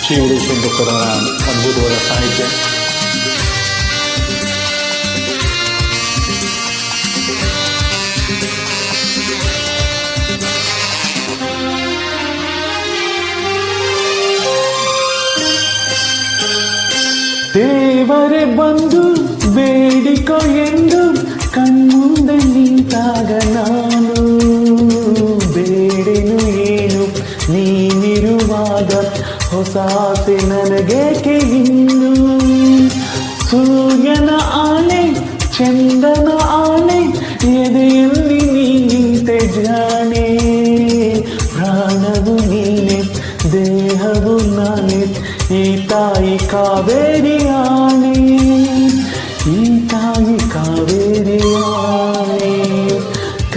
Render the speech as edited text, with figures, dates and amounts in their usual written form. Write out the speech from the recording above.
ಶ್ರೀ ವಿದೇಶೇಂದ್ರಪ್ಪರವರ ಅದ್ಭುತವಾದ ಸಾಹಿತ್ಯ. ದೇವರೇ ಬಂದು ಬೇಡಿಕೊ ಎಂದು ಕಣ್ಮುಂದೆ ನಿಂತಾಗ ನಾನು ಬೇಡೆನು ಏನು ನೀನಿರುವಾಗ ಹೊಸ ಆಸೆ ನನಗೇಕೆ ಇನ್ನು. ಸೂರ್ಯನ ಆನೆ ಚಂದನ ಆನೆ ಎದೆಯಲ್ಲಿ ನೀ ನಿಂತೆ ಜಾಣೆ. ಪ್ರಾಣವು ನೀನೆ ದೇಹವು ನಾನೇ ಈ ತಾಯಿ ಕಾವೇರಿ ಆಣೆ, ಈ ತಾಯಿ ಕಾವೇರಿ